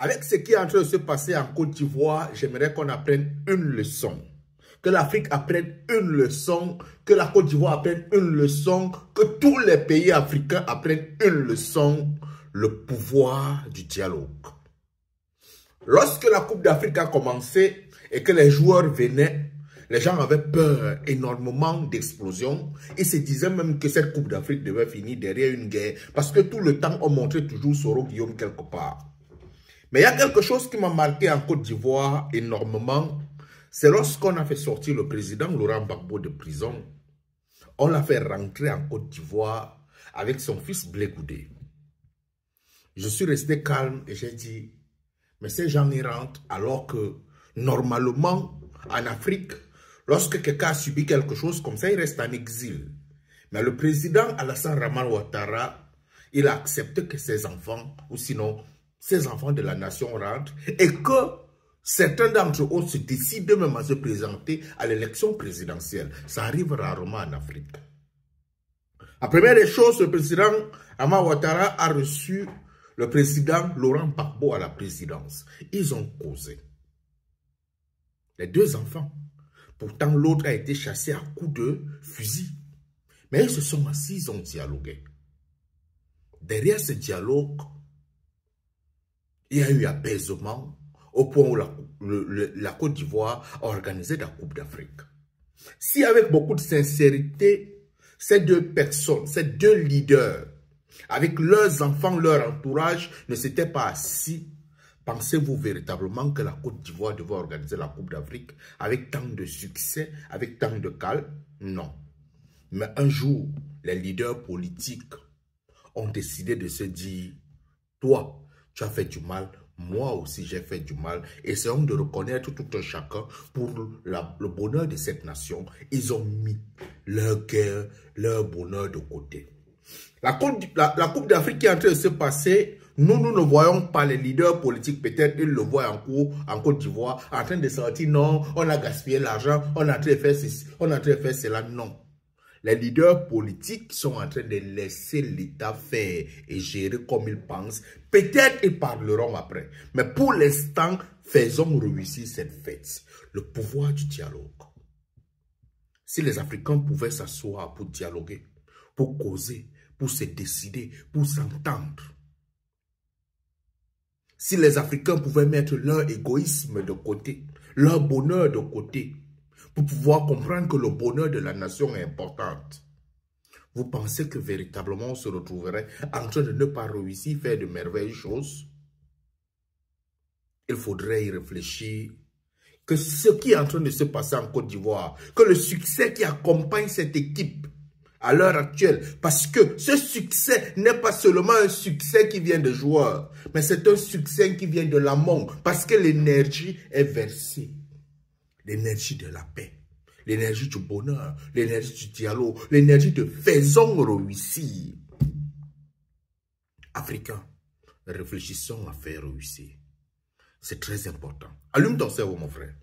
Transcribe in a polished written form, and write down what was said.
Avec ce qui est en train de se passer en Côte d'Ivoire, j'aimerais qu'on apprenne une leçon. Que l'Afrique apprenne une leçon, que la Côte d'Ivoire apprenne une leçon, que tous les pays africains apprennent une leçon, le pouvoir du dialogue. Lorsque la Coupe d'Afrique a commencé et que les joueurs venaient, les gens avaient peur énormément d'explosions. Ils se disaient même que cette Coupe d'Afrique devait finir derrière une guerre parce que tout le temps, on montrait toujours Soro Guillaume quelque part. Mais il y a quelque chose qui m'a marqué en Côte d'Ivoire énormément. C'est lorsqu'on a fait sortir le président Laurent Gbagbo de prison. On l'a fait rentrer en Côte d'Ivoire avec son fils Blé Goudé. Je suis resté calme et j'ai dit, mais ces gens y rentrent alors que normalement en Afrique, lorsque quelqu'un a subi quelque chose comme ça, il reste en exil. Mais le président Alassane Dramane Ouattara, il a accepté que ses enfants, ou sinon ces enfants de la nation rentrent et que certains d'entre eux se décident même à se présenter à l'élection présidentielle. Ça arrive rarement en Afrique. La première des choses, le président Dramane Ouattara a reçu le président Laurent Gbagbo à la présidence. Ils ont causé. Les deux enfants. Pourtant, l'autre a été chassé à coups de fusil. Mais ils se sont assis, ils ont dialogué. Derrière ce dialogue, il y a eu apaisement au point où la Côte d'Ivoire a organisé la Coupe d'Afrique. Si avec beaucoup de sincérité, ces deux personnes, ces deux leaders, avec leurs enfants, leur entourage, ne s'étaient pas assis, pensez-vous véritablement que la Côte d'Ivoire devait organiser la Coupe d'Afrique avec tant de succès, avec tant de calme? Non. Mais un jour, les leaders politiques ont décidé de se dire, toi, tu as fait du mal, moi aussi j'ai fait du mal. Essayons de reconnaître tout un chacun pour le bonheur de cette nation. Ils ont mis leur cœur, leur bonheur de côté. La Coupe d'Afrique qui est en train de se passer, nous ne voyons pas les leaders politiques, peut-être ils le voient en Côte d'Ivoire, en train de sortir, non, on a gaspillé l'argent, on est en train de faire ceci, on est en train de faire cela, non. Les leaders politiques sont en train de laisser l'État faire et gérer comme ils pensent. Peut-être ils parleront après. Mais pour l'instant, faisons réussir cette fête. Le pouvoir du dialogue. Si les Africains pouvaient s'asseoir pour dialoguer, pour causer, pour se décider, pour s'entendre. Si les Africains pouvaient mettre leur égoïsme de côté, leur bonheur de côté, pour pouvoir comprendre que le bonheur de la nation est important. Vous pensez que véritablement on se retrouverait en train de ne pas réussir à faire de merveilleuses choses? Il faudrait y réfléchir. Que ce qui est en train de se passer en Côte d'Ivoire, que le succès qui accompagne cette équipe à l'heure actuelle, parce que ce succès n'est pas seulement un succès qui vient de joueurs, mais c'est un succès qui vient de l'amont, parce que l'énergie est versée. L'énergie de la paix, l'énergie du bonheur, l'énergie du dialogue, l'énergie de faisons réussir. Africains, réfléchissons à faire réussir. C'est très important. Allume ton cerveau, mon frère.